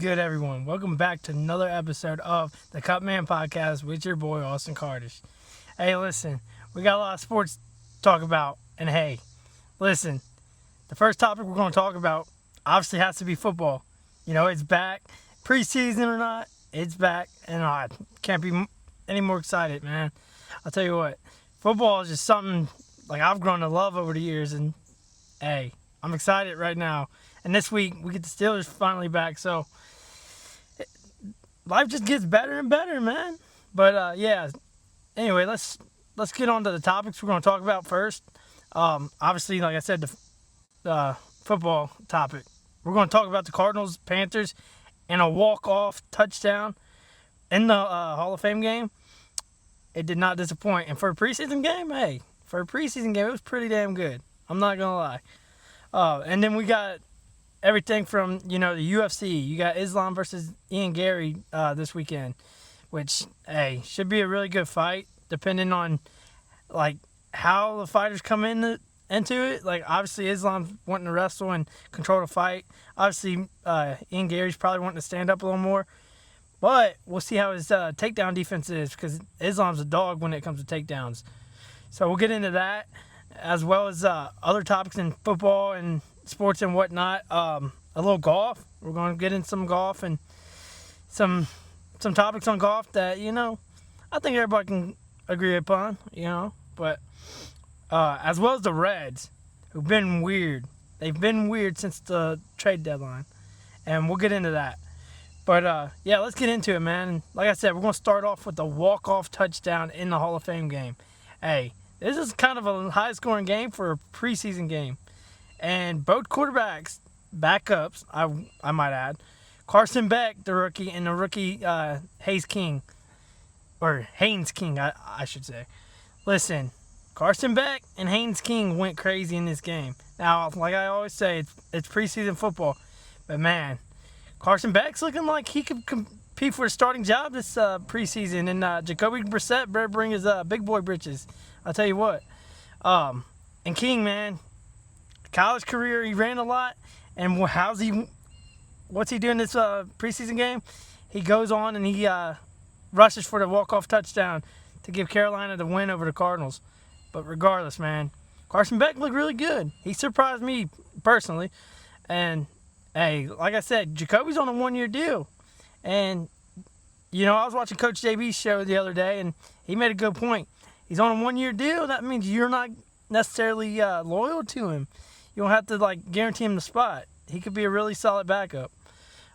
Good, everyone. Welcome back to another episode of the Cup Man Podcast with your boy, Austin Cardish. Hey, listen, we got a lot of sports to talk about. And hey, listen, the first topic we're going to talk about obviously has to be football. You know, it's back. Preseason or not, it's back. And I can't be any more excited, man. I'll tell you what, football is just something like I've grown to love over the years. And hey, I'm excited right now. And this week, we get the Steelers finally back. So life just gets better and better, man. But yeah, anyway, let's get on to the topics we're going to talk about first. Obviously, like I said, the football topic. We're going to talk about the Cardinals, Panthers, and a walk-off touchdown in the Hall of Fame game. It did not disappoint. And for a preseason game, it was pretty damn good. I'm not going to lie. And then we got everything from, the UFC. You got Islam versus Ian Garry this weekend, which, should be a really good fight, depending on, how the fighters come into it. Obviously, Islam's wanting to wrestle and control the fight. Obviously, Ian Gary's probably wanting to stand up a little more. But we'll see how his takedown defense is, because Islam's a dog when it comes to takedowns. So we'll get into that, as well as other topics in football and sports and whatnot. A little golf. We're going to get in some golf and some topics on golf that, I think everybody can agree upon, But as well as the Reds, who've been weird. They've been weird since the trade deadline. And we'll get into that. But, yeah, let's get into it, man. Like I said, we're going to start off with the walk-off touchdown in the Hall of Fame game. Hey, this is kind of a high-scoring game for a preseason game. And both quarterbacks, backups, I might add, Carson Beck, the rookie, and the rookie Haynes King, I should say. Listen, Carson Beck and Haynes King went crazy in this game. Now, like I always say, it's preseason football. But, man, Carson Beck's looking like he could compete for a starting job this preseason. And Jacoby Brissett better bring his big boy britches. I'll tell you what. And King, man, college career, he ran a lot. And what's he doing this preseason game? He goes on and he rushes for the walk-off touchdown to give Carolina the win over the Cardinals. But regardless, man, Carson Beck looked really good. He surprised me personally. And, hey, like I said, Jacoby's on a one-year deal. And, I was watching Coach JB's show the other day, and he made a good point. He's on a one-year deal. That means you're not necessarily loyal to him. You don't have to, guarantee him the spot. He could be a really solid backup.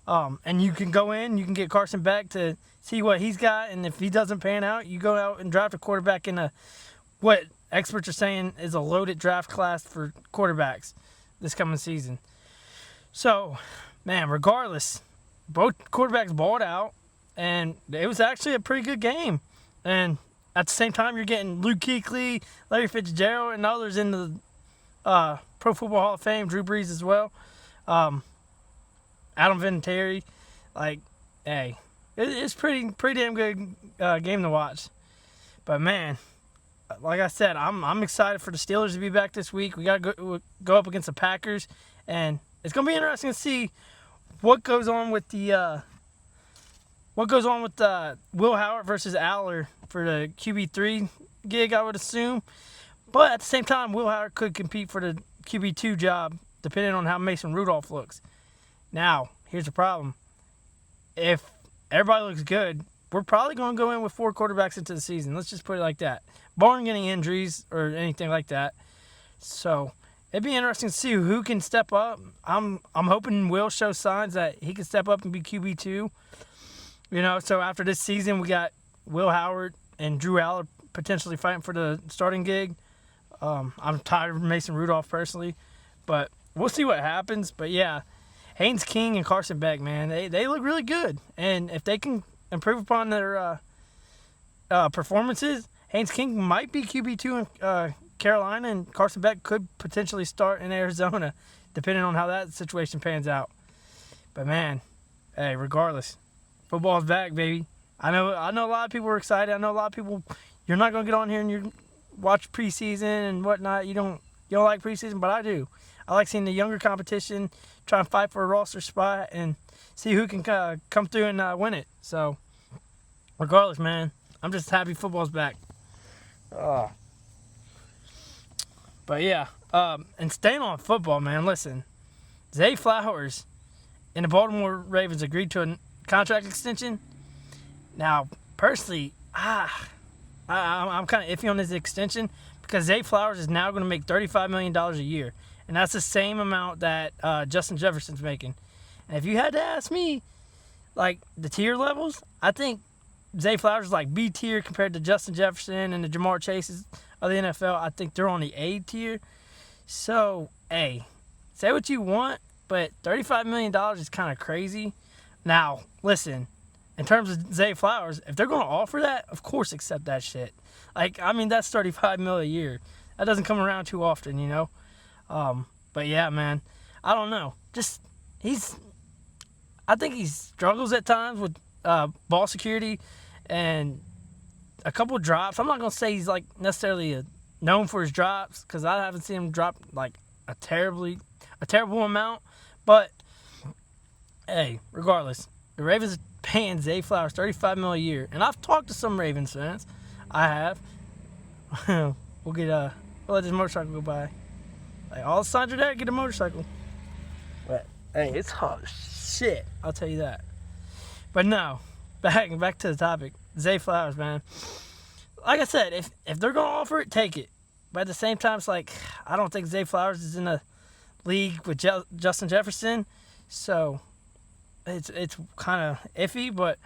And you can go in, you can get Carson Beck to see what he's got, and if he doesn't pan out, you go out and draft a quarterback in what experts are saying is a loaded draft class for quarterbacks this coming season. So, man, regardless, both quarterbacks balled out, and it was actually a pretty good game. And at the same time, you're getting Luke Kuechly, Larry Fitzgerald, and others in the Pro Football Hall of Fame, Drew Brees as well, Adam Vinatieri. It's pretty damn good game to watch. But man, like I said, I'm excited for the Steelers to be back this week. We got to go up against the Packers, and it's gonna be interesting to see what goes on with the Will Howard versus Aller for the QB3 gig, I would assume. But at the same time, Will Howard could compete for the QB2 job, depending on how Mason Rudolph looks. Now, here's the problem. If everybody looks good, we're probably going to go in with 4 quarterbacks into the season. Let's just put it like that. Barring any injuries or anything like that. So, it'd be interesting to see who can step up. I'm hoping Will shows signs that he can step up and be QB2. So after this season, we got Will Howard and Drew Aller potentially fighting for the starting gig. I'm tired of Mason Rudolph personally, but we'll see what happens. But yeah, Haynes King and Carson Beck, man, they look really good. And if they can improve upon their performances, Haynes King might be QB2 in Carolina, and Carson Beck could potentially start in Arizona, depending on how that situation pans out. But man, hey, regardless, football's back, baby. I know a lot of people are excited. I know a lot of people, you're not going to get on here and you watch preseason and whatnot. You don't like preseason, but I do. I like seeing the younger competition try and fight for a roster spot and see who can come through and win it. So, regardless, man, I'm just happy football's back. But yeah, and staying on football, man, listen. Zay Flowers and the Baltimore Ravens agreed to a contract extension. Now, personally, I'm kind of iffy on this extension because Zay Flowers is now going to make $35 million a year. And that's the same amount that Justin Jefferson's making. And if you had to ask me, like, the tier levels, I think Zay Flowers is like B tier compared to Justin Jefferson and the Jamar Chases of the NFL. I think they're on the A tier. So, hey, say what you want, but $35 million is kind of crazy. Now, listen, in terms of Zay Flowers, if they're going to offer that, of course accept that shit. Like, I mean, that's $35 million a year. That doesn't come around too often, you know? But yeah, man, I don't know. I think he struggles at times with ball security and a couple drops. I'm not going to say he's like necessarily known for his drops because I haven't seen him drop like a terrible amount. But, hey, regardless, the Ravens are paying Zay Flowers $35 million a year. And I've talked to some Ravens fans. I have. We'll let this motorcycle go by. Like, all the signs are there, get a motorcycle. But, hey, it's hot as shit. I'll tell you that. But no, back to the topic. Zay Flowers, man. Like I said, if they're going to offer it, take it. But at the same time, it's like, I don't think Zay Flowers is in a league with Justin Jefferson. So, it's kind of iffy. But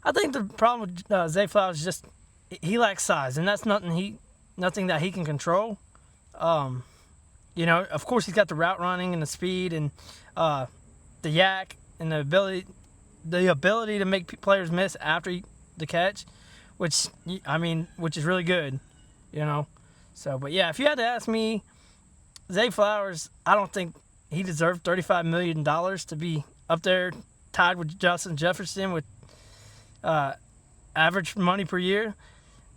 I think the problem with Zay Flowers is just he lacks size. And that's nothing that he can control. You know, of course, he's got the route running and the speed and the yak and the ability to make players miss after the catch, which is really good, you know. So, but yeah, if you had to ask me, Zay Flowers, I don't think he deserved $35 million to be up there tied with Justin Jefferson with average money per year.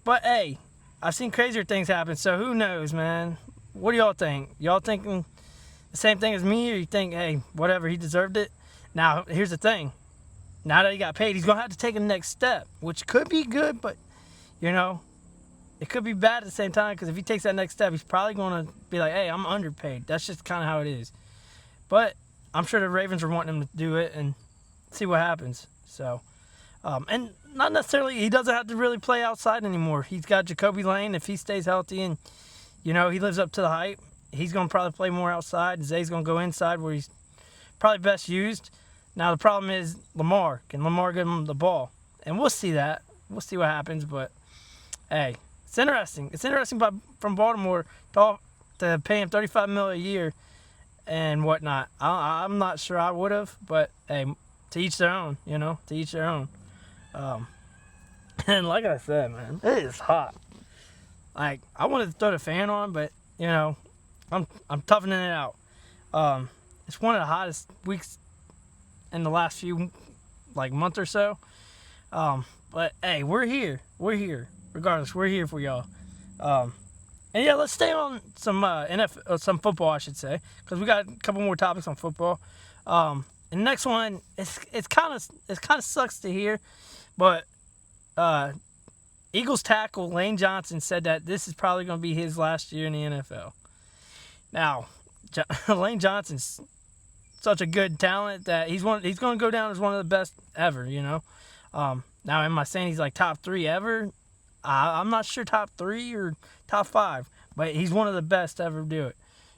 But hey, I've seen crazier things happen, so who knows, man? What do y'all think? Y'all thinking the same thing as me, or you think, hey, whatever, he deserved it? Now, here's the thing. Now that he got paid, he's going to have to take a next step, which could be good, but, you know, it could be bad at the same time because if he takes that next step, he's probably going to be like, hey, I'm underpaid. That's just kind of how it is. But I'm sure the Ravens are wanting him to do it and see what happens. So, and not necessarily, he doesn't have to really play outside anymore. He's got Jacoby Lane. If he stays healthy and, you know, he lives up to the hype, he's going to probably play more outside. Zay's going to go inside where he's probably best used. Now, the problem is Lamar. Can Lamar give him the ball? And we'll see that. We'll see what happens. But, hey, it's interesting. It's interesting from Baltimore to pay him $35 million a year and whatnot. I'm not sure I would have. But, hey, to each their own, you know, to each their own. And like I said, man, it is hot. Like, I wanted to throw the fan on, but, you know, I'm toughening it out. It's one of the hottest weeks in the last few, like, month or so. But, hey, we're here. We're here. Regardless, we're here for y'all. And, yeah, let's stay on some NFL, some football, I should say, because we got a couple more topics on football. And the next one, it's kind of sucks to hear, but Eagles tackle Lane Johnson said that this is probably going to be his last year in the NFL. Now, Lane Johnson's such a good talent that he's going to go down as one of the best ever, you know. Now, am I saying he's like top 3 ever? I'm not sure top 3 or top 5, but he's one of the best to ever do it,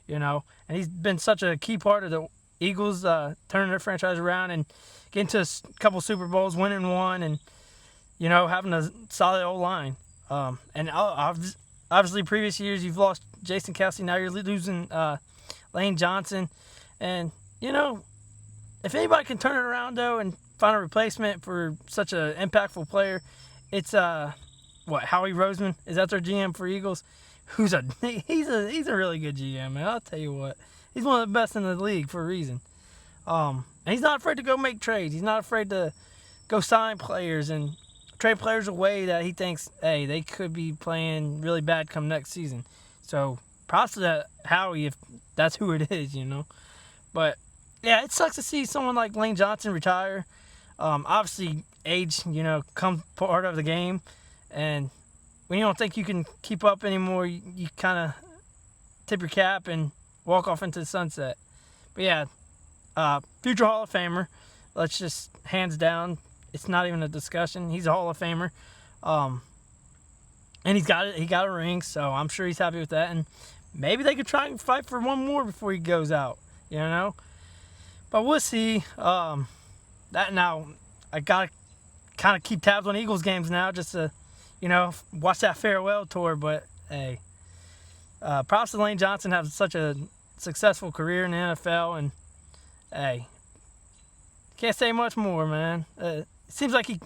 you know. And he's been such a key part of the Eagles turning their franchise around and getting to a couple Super Bowls, winning one, and, you know, having a solid O-line. And obviously, previous years, you've lost Jason Kelsey. Now you're losing Lane Johnson. And, you know, if anybody can turn it around, though, and find a replacement for such an impactful player, it's, Howie Roseman? Is that their GM for Eagles? He's a really good GM, man. I'll tell you what. He's one of the best in the league for a reason. And he's not afraid to go make trades. He's not afraid to go sign players and trade players away that he thinks, hey, they could be playing really bad come next season. So, props to that Howie if that's who it is, you know. But, Yeah, it sucks to see someone like Lane Johnson retire. Obviously, age, comes part of the game, and when you don't think you can keep up anymore, you kind of tip your cap and walk off into the sunset. But yeah, future Hall of Famer. Let's just hands down. It's not even a discussion. He's a Hall of Famer, and he's got it. He got a ring, so I'm sure he's happy with that. And maybe they could try and fight for one more before he goes out. But we'll see. That now, I gotta kind of keep tabs on Eagles games now, just to, watch that farewell tour. But hey, props to Lane Johnson having such a successful career in the NFL, and hey, can't say much more, man. It seems like he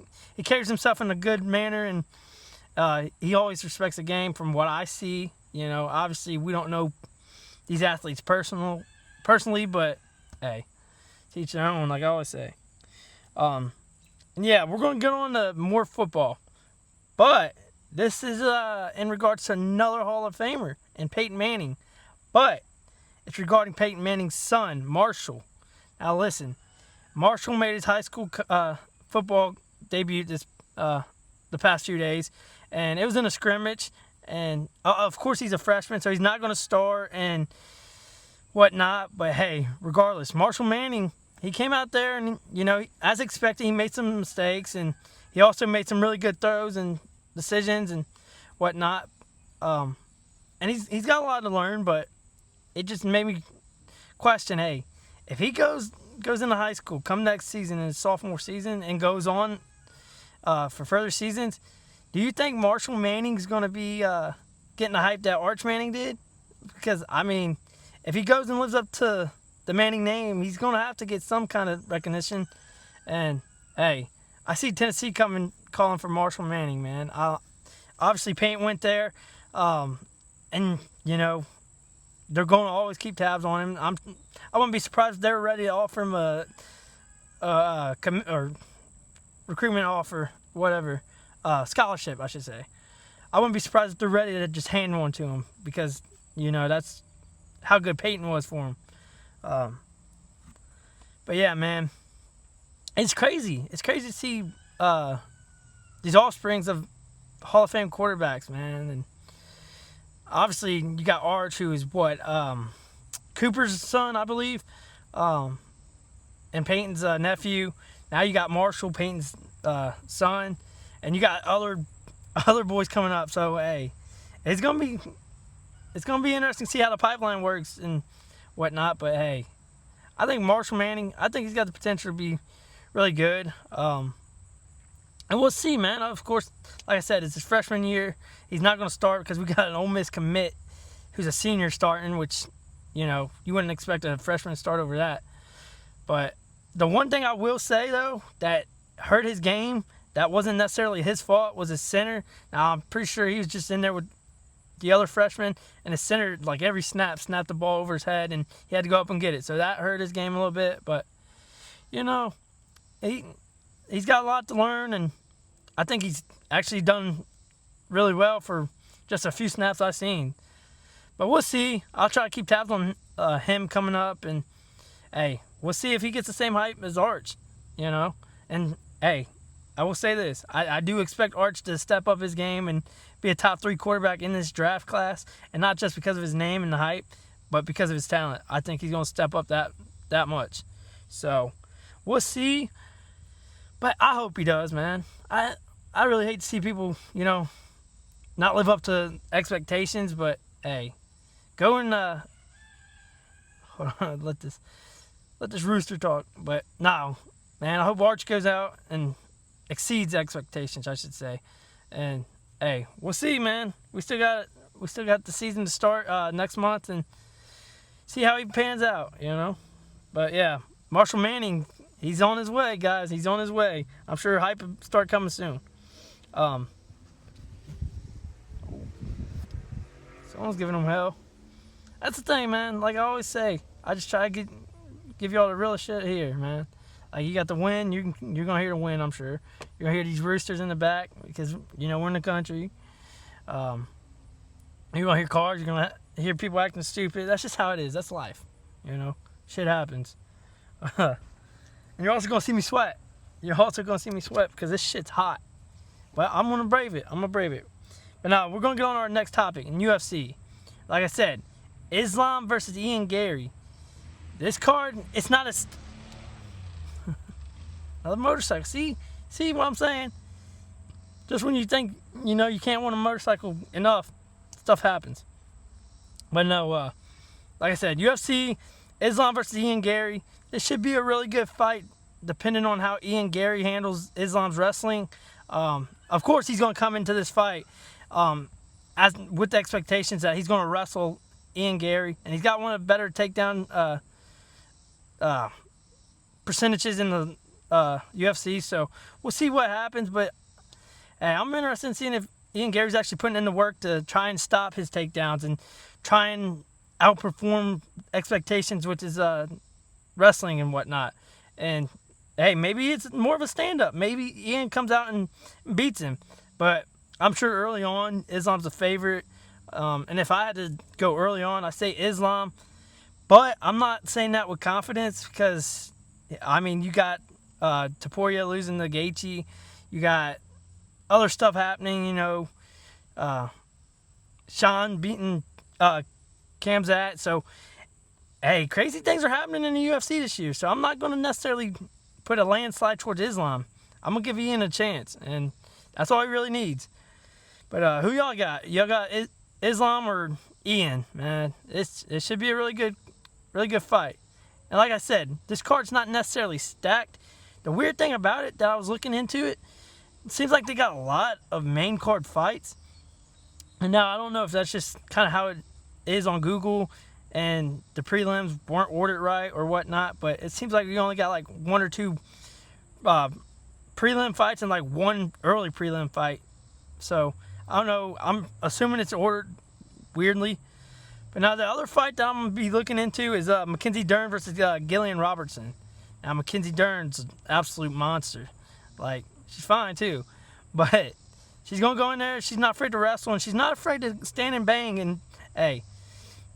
carries himself in a good manner, and he always respects the game from what I see. Obviously we don't know these athletes personally, but hey, teach their own, like I always say. And yeah, we're going to get on to more football, but this is in regards to another Hall of Famer and Peyton Manning, but it's regarding Peyton Manning's son, Marshall. Now listen, Marshall made his high school football debut the past few days, and it was in a scrimmage. And of course he's a freshman, so he's not going to start and whatnot. But hey, regardless, Marshall Manning, he came out there and as expected, he made some mistakes, and he also made some really good throws and decisions and whatnot. And he's got a lot to learn, but it just made me question, hey, if he goes into high school come next season in his sophomore season and goes on for further seasons, do you think Marshall Manning's going to be getting the hype that Arch Manning did? Because, I mean, if he goes and lives up to the Manning name, he's going to have to get some kind of recognition. And, hey, I see Tennessee calling for Marshall Manning, man. Obviously, Payne went there, and, they're going to always keep tabs on him. I wouldn't be surprised if they're ready to offer him or recruitment offer, whatever. Scholarship, I should say. I wouldn't be surprised if they're ready to just hand one to him, because that's how good Peyton was for him. But yeah, man, it's crazy. It's crazy to see these offsprings of Hall of Fame quarterbacks, man. And obviously you got Arch, who is Cooper's son, I believe, and Peyton's nephew. Now you got Marshall, Peyton's son. And you got other boys coming up, so hey, it's gonna be interesting to see how the pipeline works and whatnot. But hey, I think Marshall Manning, I think he's got the potential to be really good. And we'll see, man. Of course, like I said, it's his freshman year. He's not gonna start because we got an Ole Miss commit who's a senior starting, which you wouldn't expect a freshman to start over that. But the one thing I will say though that hurt his game, that wasn't necessarily his fault, was his center. Now, I'm pretty sure he was just in there with the other freshman, and his center, like every snap, snapped the ball over his head, and he had to go up and get it. So that hurt his game a little bit. But, he's got a lot to learn, and I think he's actually done really well for just a few snaps I've seen. But we'll see. I'll try to keep tabs on him coming up, and, hey, we'll see if he gets the same hype as Arch, And, hey, I will say this. I do expect Arch to step up his game and be a top 3 quarterback in this draft class, and not just because of his name and the hype, but because of his talent. I think he's going to step up that much. So, we'll see. But I hope he does, man. I really hate to see people, not live up to expectations, but, hey, go and hold on, let this rooster talk. But, no, man, I hope Arch goes out and exceeds expectations, I should say. And hey, we'll see, man. We still got the season to start next month, and see how he pans out, But yeah, Marshall Manning, he's on his way, guys. He's on his way. I'm sure hype will start coming soon. Someone's giving him hell. That's the thing, man. Like I always say, I just try to give y'all the real shit here, man. Like, you got the win, you're going to hear the win, I'm sure. You're going to hear these roosters in the back because, we're in the country. You're going to hear cars, you're going to hear people acting stupid. That's just how it is. That's life, Shit happens. And you're also going to see me sweat. You're also going to see me sweat because this shit's hot. But I'm going to brave it. But now, we're going to get on our next topic in UFC. Like I said, Islam versus Ian Garry. This card, it's not another motorcycle. See what I'm saying? Just when you think, you can't win a motorcycle enough, stuff happens. But no, like I said, UFC, Islam versus Ian Garry. This should be a really good fight, depending on how Ian Garry handles Islam's wrestling. Of course, he's going to come into this fight with the expectations that he's going to wrestle Ian Garry, and he's got one of the better takedown percentages in the UFC. So we'll see what happens. But hey, I'm interested in seeing if Ian Garry's actually putting in the work to try and stop his takedowns and try and outperform expectations, which is wrestling and whatnot. And hey, maybe it's more of a stand-up. Maybe Ian comes out and beats him. But I'm sure early on, Islam's a favorite. And if I had to go early on, I say Islam. But I'm not saying that with confidence because, you got Topuria losing to Gaethje. You got other stuff happening, Sean beating Khamzat. So, hey, crazy things are happening in the UFC this year. So I'm not going to necessarily put a landslide towards Islam. I'm going to give Ian a chance. And that's all he really needs. But who y'all got? Y'all got Islam or Ian? Man, it should be a really good fight. And like I said, this card's not necessarily stacked. The weird thing about it that I was looking into it seems like they got a lot of main card fights. And now I don't know if that's just kind of how it is on Google and the prelims weren't ordered right or whatnot, but it seems like we only got like one or two prelim fights and like one early prelim fight. So I don't know. I'm assuming it's ordered weirdly. But now the other fight that I'm going to be looking into is Mackenzie Dern versus Gillian Robertson. Now Mackenzie Dern's an absolute monster. Like, she's fine too. But she's going to go in there. She's not afraid to wrestle, and she's not afraid to stand and bang. And, hey,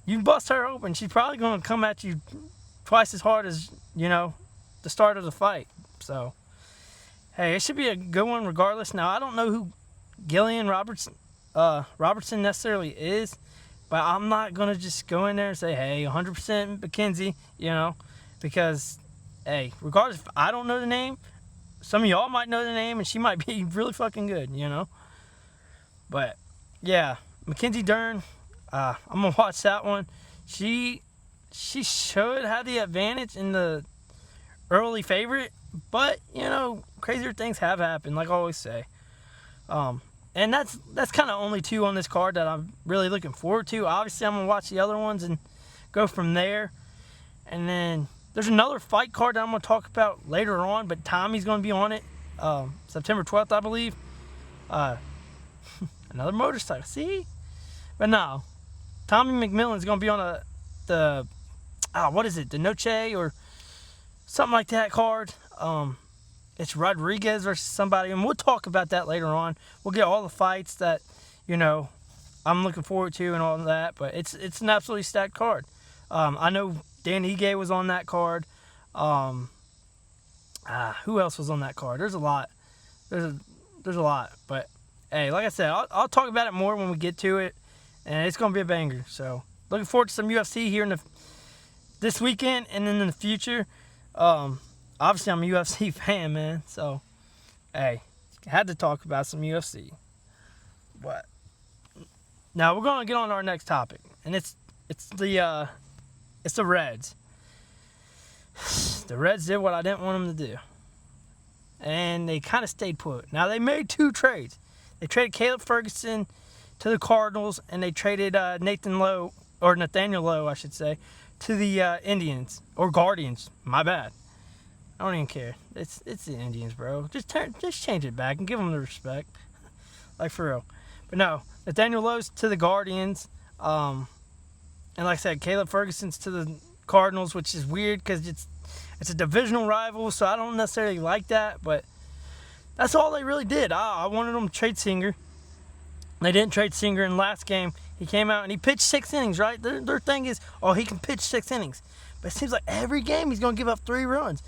you bust her open, she's probably going to come at you twice as hard as, the start of the fight. So, hey, it should be a good one regardless. Now, I don't know who Gillian Robertson necessarily is, but I'm not going to just go in there and say, hey, 100% Mackenzie, because, hey, regardless if I don't know the name, some of y'all might know the name, and she might be really fucking good, But, yeah, Mackenzie Dern, I'm going to watch that one. She should have the advantage in the early favorite, but, crazier things have happened, like I always say. And that's kind of only two on this card that I'm really looking forward to. Obviously, I'm going to watch the other ones and go from there. And then there's another fight card that I'm going to talk about later on, but Tommy's going to be on it September 12th, I believe. Another motorcycle, see? But no, Tommy McMillan's going to be on the Noche or something like that card. It's Rodriguez versus somebody, and we'll talk about that later on. We'll get all the fights that, I'm looking forward to and all of that, but it's an absolutely stacked card. I know Dan Ige was on that card. Who else was on that card? There's a lot. There's a lot, but hey, like I said, I'll talk about it more when we get to it, and it's going to be a banger. So, looking forward to some UFC here this weekend and then in the future. Obviously, I'm a UFC fan, man. So, hey, had to talk about some UFC. But now we're going to get on to our next topic, and it's the Reds. The Reds did what I didn't want them to do, and they kind of stayed put. Now they made two trades. They traded Caleb Ferguson to the Cardinals, and they traded Nathaniel Lowe, I should say, to the Indians or Guardians. My bad. I don't even care. It's the Indians, bro. Just change it back and give them the respect. Like, for real. But no, Nathaniel Lowe's to the Guardians. And like I said, Caleb Ferguson's to the Cardinals, which is weird because it's a divisional rival, so I don't necessarily like that. But that's all they really did. I wanted them to trade Singer. They didn't trade Singer in the last game. He came out and he pitched 6 innings, right? Their thing is, he can pitch 6 innings. But it seems like every game he's going to give up 3 runs.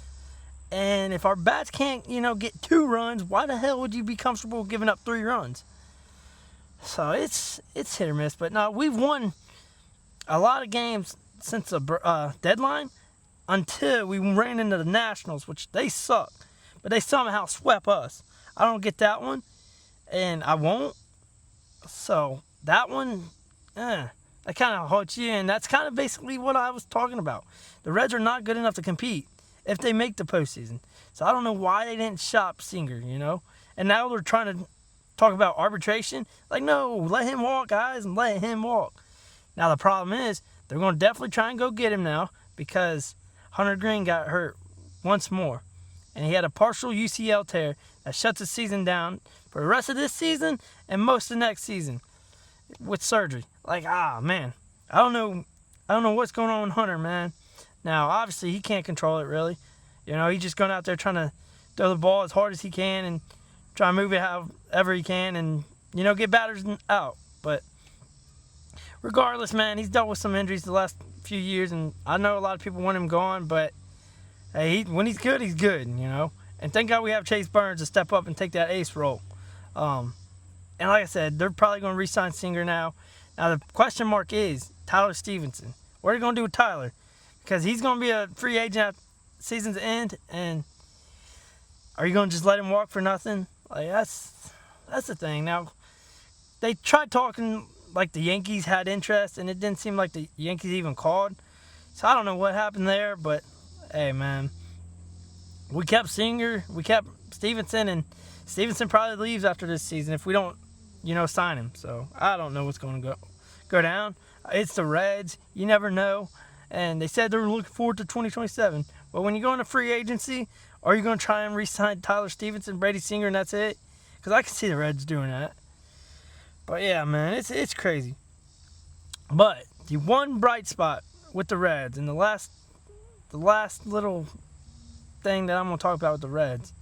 And if our bats can't, get 2 runs, why the hell would you be comfortable giving up 3 runs? So it's hit or miss. But no, we've won a lot of games since the deadline until we ran into the Nationals, which they suck. But they somehow swept us. I don't get that one, and I won't. So that one, that kind of hurts you, and that's kind of basically what I was talking about. The Reds are not good enough to compete if they make the postseason. So I don't know why they didn't shop Singer, And now they're trying to talk about arbitration. Like, no, let him walk, guys, and let him walk. Now the problem is they're going to definitely try and go get him now because Hunter Green got hurt once more. And he had a partial UCL tear that shuts his season down for the rest of this season and most of next season with surgery. Like, man, I don't know what's going on with Hunter, man. Now, obviously, he can't control it, really. He's just going out there trying to throw the ball as hard as he can and try and move it however he can and, get batters out. But regardless, man, he's dealt with some injuries the last few years, and I know a lot of people want him gone, but hey, when he's good, he's good, And thank God we have Chase Burns to step up and take that ace role. And like I said, they're probably going to re-sign Singer now. Now, the question mark is Tyler Stevenson. What are you going to do with Tyler? Because he's going to be a free agent at season's end, and are you going to just let him walk for nothing? Like, that's the thing. Now, they tried talking like the Yankees had interest, and it didn't seem like the Yankees even called. So I don't know what happened there, but hey, man, we kept Singer, we kept Stevenson, and Stevenson probably leaves after this season if we don't, sign him. So I don't know what's going to go down. It's the Reds. You never know. And they said they're looking forward to 2027. But when you go into free agency, are you going to try and re-sign Tyler Stevenson, Brady Singer, and that's it? Because I can see the Reds doing that. But yeah, man, it's crazy. But the one bright spot with the Reds, and the last little thing that I'm going to talk about with the Reds,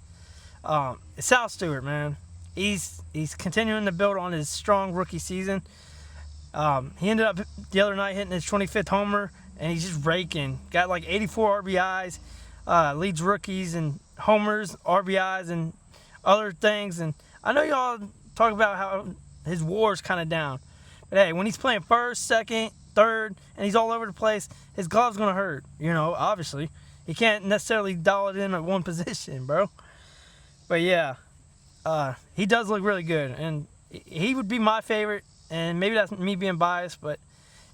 is Sal Stewart, man. He's continuing to build on his strong rookie season. He ended up the other night hitting his 25th homer, and he's just raking. Got like 84 RBIs, leads rookies and homers, RBIs, and other things. And I know y'all talk about how his WAR's kind of down. But hey, when he's playing first, second, third, and he's all over the place, his glove's going to hurt, obviously. He can't necessarily dial it in at one position, bro. But yeah, he does look really good. And he would be my favorite. And maybe that's me being biased, but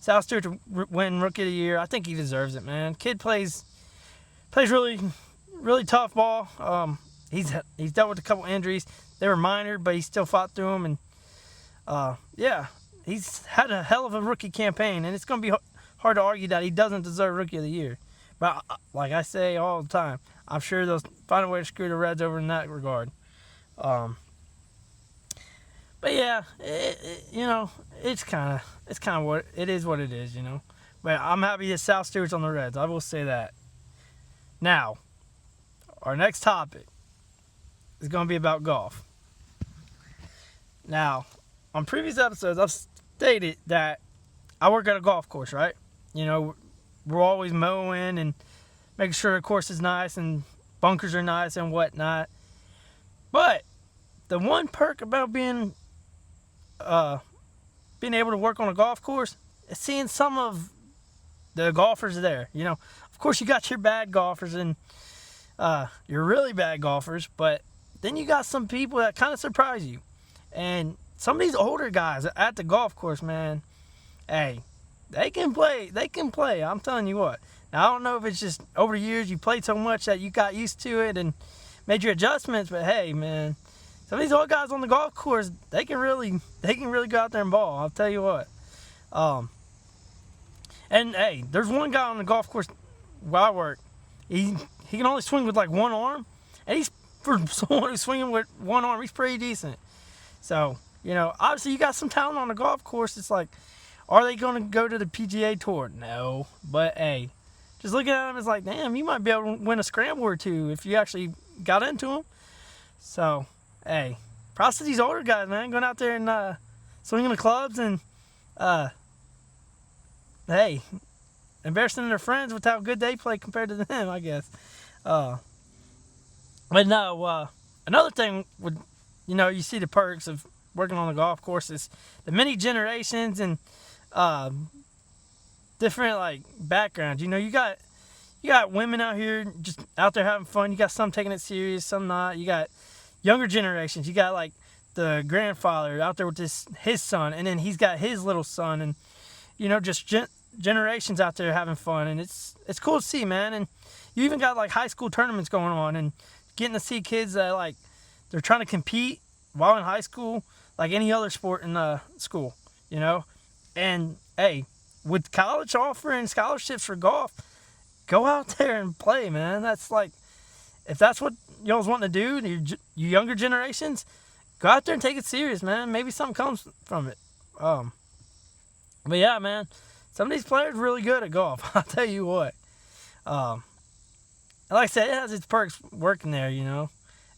Sal Stewart to win Rookie of the Year, I think he deserves it, man. Kid plays really, really tough ball. He's dealt with a couple injuries. They were minor, but he still fought through them. And yeah, he's had a hell of a rookie campaign, and it's going to be hard to argue that he doesn't deserve Rookie of the Year. But like I say all the time, I'm sure they'll find a way to screw the Reds over in that regard. But yeah, it's kind of what it is. What it is, But I'm happy that Sal Stewart's on the Reds. I will say that. Now, our next topic is going to be about golf. Now, on previous episodes, I've stated that I work at a golf course, right? We're always mowing and making sure the course is nice and bunkers are nice and whatnot. But the one perk about being able to work on a golf course is seeing some of the golfers there. Of course, you got your bad golfers and your really bad golfers, but then you got some people that kind of surprise you. And some of these older guys at the golf course, man, hey, they can play. They can play. I'm telling you what. Now, I don't know if it's just over the years you played so much that you got used to it and made your adjustments, but hey, man, some of these old guys on the golf course, they can really go out there and ball. I'll tell you what. And hey, there's one guy on the golf course where I work. He can only swing with like one arm, and he's, for someone who's swinging with one arm, he's pretty decent. So obviously you got some talent on the golf course. It's like, are they going to go to the PGA Tour? No, but hey, just looking at him, it's like, damn, you might be able to win a scramble or two if you actually got into them. So hey, props to these older guys, man, going out there and swinging the clubs and hey, embarrassing their friends with how good they play compared to them, I guess. But no, another thing with, you see the perks of working on the golf course is the many generations and different like backgrounds. You got women out here just out there having fun. You got some taking it serious, some not. You got younger generations. You got like the grandfather out there with his son, and then he's got his little son, and just generations out there having fun, and it's cool to see, man. And you even got like high school tournaments going on, and getting to see kids that like they're trying to compete while in high school, like any other sport in school, And hey, with college offering scholarships for golf, go out there and play, man. That's like, if that's what y'all's wanting to do, you younger generations, go out there and take it serious, man. Maybe something comes from it. But yeah, man, some of these players are really good at golf. I'll tell you what. Like I said, it has its perks working there,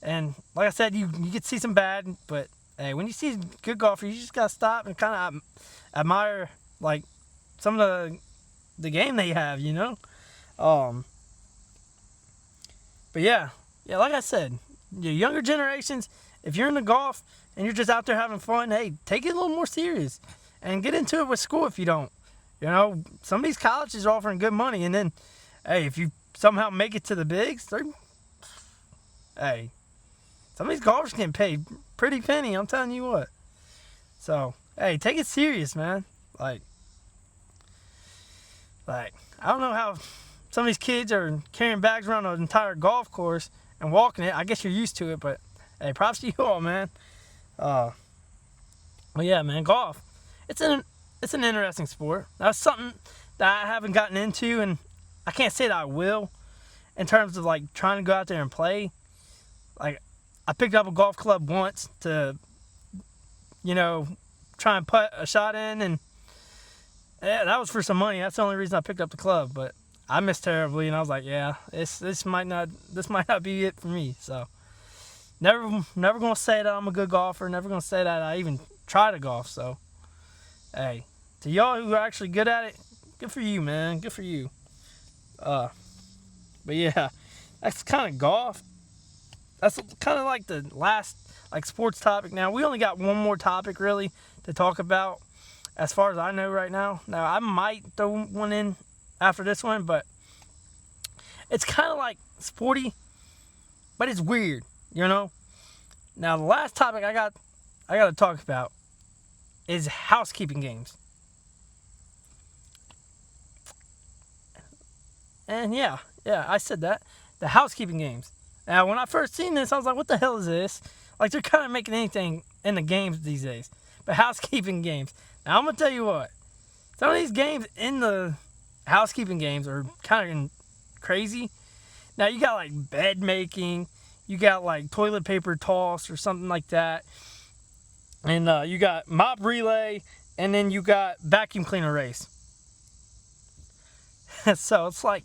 And like I said, you get to see some bad, but hey, when you see good golfers, you just gotta stop and kind of admire like some of the game they have, But yeah, like I said, your younger generations, if you're into golf and you're just out there having fun, hey, take it a little more serious and get into it with school if you don't. Some of these colleges are offering good money, and then, hey, if you somehow make it to the bigs, hey, some of these golfers can pay pretty penny, I'm telling you what. So, hey, take it serious, man. Like, I don't know how some of these kids are carrying bags around an entire golf course and walking it. I guess you're used to it, but hey, props to you all, man. Well, yeah, man, golf. It's an interesting sport. That's something that I haven't gotten into, and I can't say that I will, in terms of like trying to go out there and play. Like, I picked up a golf club once to, try and put a shot in, and yeah, that was for some money. That's the only reason I picked up the club. But I missed terribly, and I was like, yeah, this might not be it for me. So never gonna say that I'm a good golfer. Never gonna say that I even try to golf. So hey, to y'all who are actually good at it, good for you, man. Good for you. But yeah, that's kind of golf. That's kind of like the last like sports topic. Now we only got one more topic really to talk about, as far as I know right now. Now I might throw one in after this one, but it's kind of like sporty, but it's weird, Now the last topic I got to talk about is housekeeping games. And yeah, I said that. The housekeeping games. Now, when I first seen this, I was like, what the hell is this? Like, they're kind of making anything in the games these days. But housekeeping games. Now, I'm going to tell you what. Some of these games in the housekeeping games are kind of crazy. Now, you got, like, bed making. You got, like, toilet paper toss or something like that. And you got mop relay. And then you got vacuum cleaner race. So, it's like,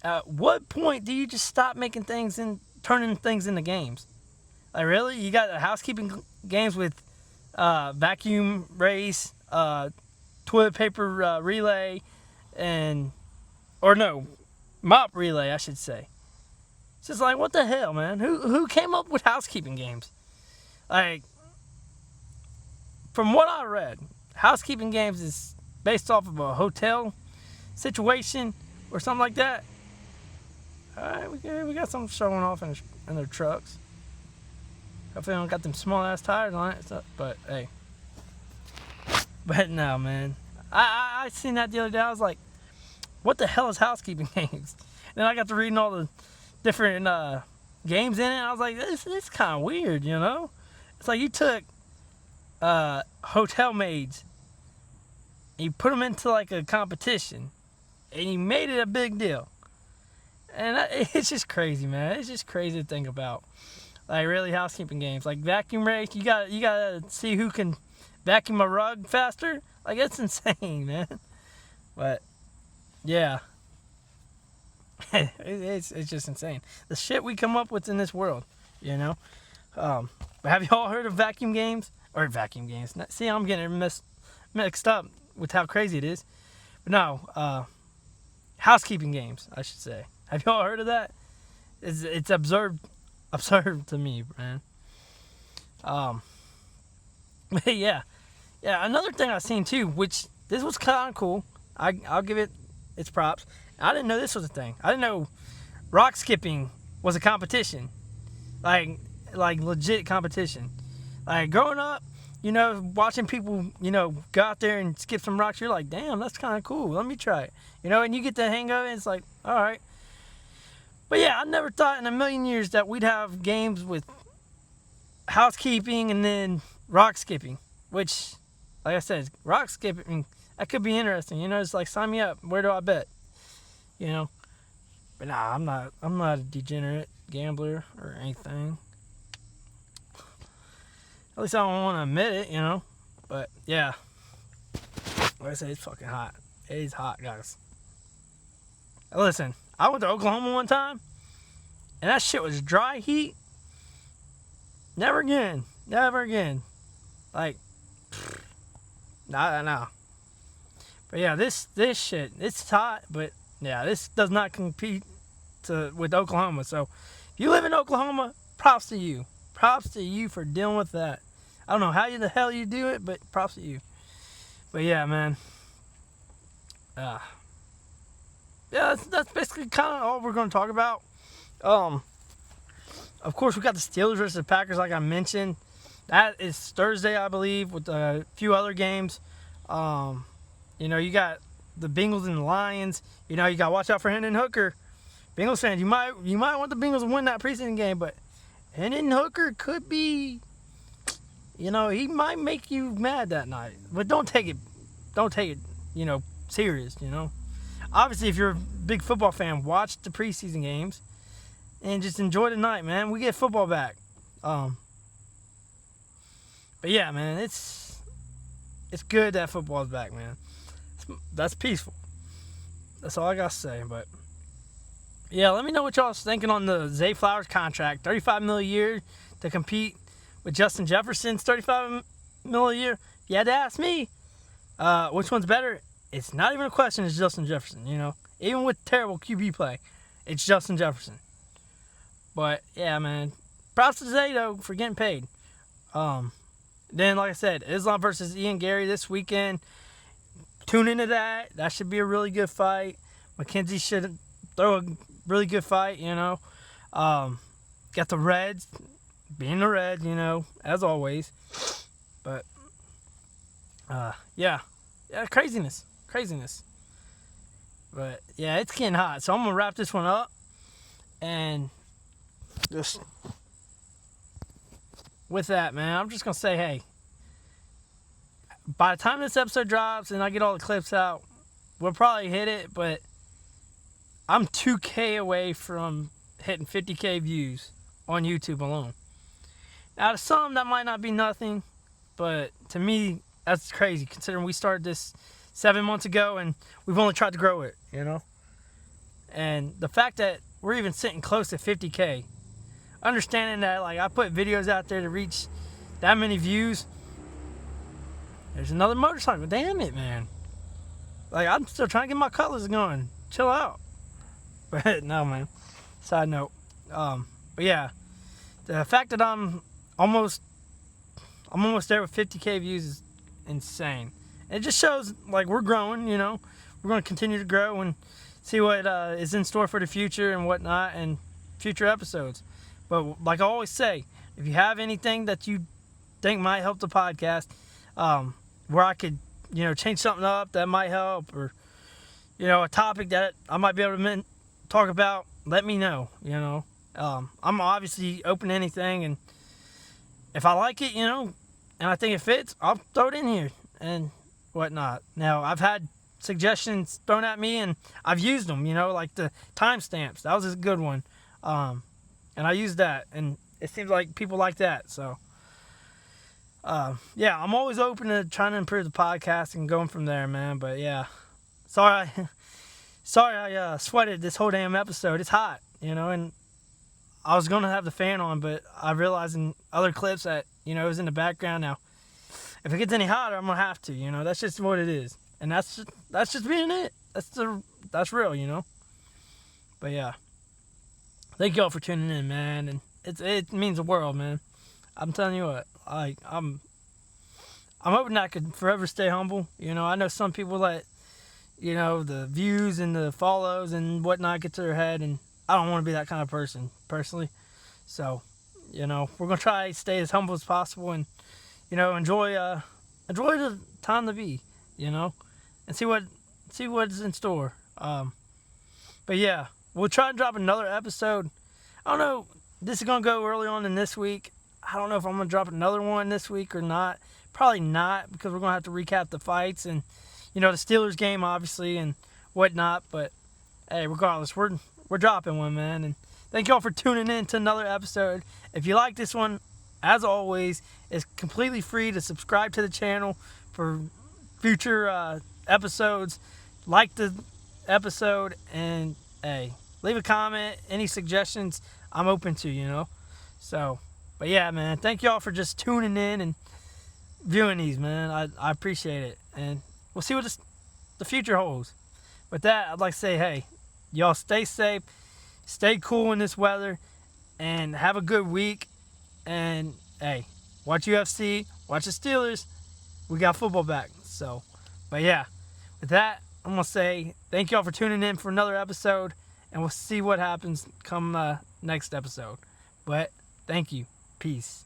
at what point do you just stop making things and turning things into games? Like, really? You got housekeeping games with vacuum race, toilet paper relay, mop relay, I should say. It's just like, what the hell, man? Who came up with housekeeping games? Like, from what I read, housekeeping games is based off of a hotel situation or something like that. Alright, we got some showing off in their trucks. Hopefully they don't got them small ass tires on it. But hey. But no, man. I seen that the other day. I was like, what the hell is housekeeping games? And then I got to reading all the different games in it. I was like, this is kind of weird, It's like you took hotel maids and you put them into like a competition and you made it a big deal. And it's just crazy, man. It's just crazy to think about. Like, really, housekeeping games. Like, vacuum race, you gotta see who can vacuum a rug faster. Like, it's insane, man. But, yeah. it's just insane. The shit we come up with in this world, But have you all heard of vacuum games? Or vacuum games. See, I'm getting mixed up with how crazy it is. No, housekeeping games, I should say. Have y'all heard of that? It's absurd to me, man. Um, but yeah. Another thing I seen too, which this was kind of cool. I'll give it its props. I didn't know this was a thing. I didn't know rock skipping was a competition, like legit competition. Like growing up, watching people, go out there and skip some rocks, you're like, damn, that's kind of cool. Let me try it. And you get the hang of it. It's like, all right. But yeah, I never thought in a million years that we'd have games with housekeeping and then rock skipping, which, like I said, rock skipping, that could be interesting. It's like, sign me up. Where do I bet? But nah, I'm not a degenerate gambler or anything. At least I don't want to admit it, But yeah, like I said, it's fucking hot. It is hot, guys. Listen, I went to Oklahoma one time, and that shit was dry heat. Never again. Like, nah. But yeah, this shit, it's hot, but yeah, this does not compete with Oklahoma. So, if you live in Oklahoma, props to you. Props to you for dealing with that. I don't know how the hell you do it, but props to you. But yeah, man. Yeah, that's basically kind of all we're going to talk about. Of course, we got the Steelers versus the Packers, like I mentioned. That is Thursday, I believe, with a few other games. You got the Bengals and the Lions. You got to watch out for Hendon Hooker. Bengals fans, you might want the Bengals to win that preseason game, but Hendon Hooker could be, he might make you mad that night. But don't take it, serious, Obviously, if you're a big football fan, watch the preseason games and just enjoy the night, man. We get football back. But yeah, man, it's good that football's back, man. That's peaceful. That's all I got to say, but yeah, let me know what y'all's thinking on the Zay Flowers contract. $35 million a year to compete with Justin Jefferson's $35 million a year. If you had to ask me, which one's better? It's not even a question. It's Justin Jefferson, Even with terrible QB play, it's Justin Jefferson. But yeah, man, props to Zay though for getting paid. Then, like I said, Islam versus Ian Garry this weekend. Tune into that. That should be a really good fight. McKenzie should throw a really good fight, Got the Reds, being the Reds, as always. But, yeah, craziness. But, yeah, it's getting hot. So I'm going to wrap this one up. And just with that, man, I'm just going to say, hey, by the time this episode drops and I get all the clips out, we'll probably hit it, but I'm 2K away from hitting 50K views on YouTube alone. Now, to some, that might not be nothing, but to me, that's crazy, considering we started this 7 months ago and we've only tried to grow it, And the fact that we're even sitting close to 50K, understanding that, like, I put videos out there to reach that many views. There's another motorcycle. Damn it, man. Like, I'm still trying to get my colors going. Chill out. But, no, man. Side note. But, yeah. The fact that I'm almost there with 50K views is insane. It just shows, like, we're growing, We're going to continue to grow and see what is in store for the future and whatnot and future episodes. But, like I always say, if you have anything that you think might help the podcast, where I could, change something up that might help, or, a topic that I might be able to talk about, let me know, I'm obviously open to anything, and if I like it, and I think it fits, I'll throw it in here and whatnot. Now, I've had suggestions thrown at me, and I've used them, like the timestamps. That was a good one. And I used that, and it seems like people like that, so yeah, I'm always open to trying to improve the podcast and going from there, man. But yeah, sorry I sweated this whole damn episode. It's hot, and I was gonna have the fan on, but I realized in other clips that it was in the background. Now, if it gets any hotter, I'm gonna have to. That's just what it is. And that's just being it. That's real, you know. But yeah, thank y'all for tuning in, man, and it means the world, man. I'm telling you what, I'm hoping I could forever stay humble. You know, I know some people let, you know, the views and the follows and whatnot get to their head, and I don't want to be that kind of person personally. So, you know, we're gonna try to stay as humble as possible, and you know, enjoy the time to be, you know, and see what's in store. But yeah, we'll try to drop another episode. I don't know. This is gonna go early on in this week. I don't know if I'm gonna drop another one this week or not. Probably not, because we're gonna have to recap the fights and, you know, the Steelers game obviously and whatnot. But hey, regardless, we're dropping one, man. And thank y'all for tuning in to another episode. If you like this one, as always, it's completely free to subscribe to the channel for future episodes. Like the episode, and hey, leave a comment. Any suggestions, I'm open to, you know. So, but yeah, man, thank y'all for just tuning in and viewing these, man. I appreciate it, and we'll see what the future holds. With that, I'd like to say, hey, y'all stay safe, stay cool in this weather, and have a good week. And hey, watch UFC, watch the Steelers. We got football back. So, but yeah, with that, I'm gonna say thank y'all for tuning in for another episode, and we'll see what happens come next episode. But thank you. Peace.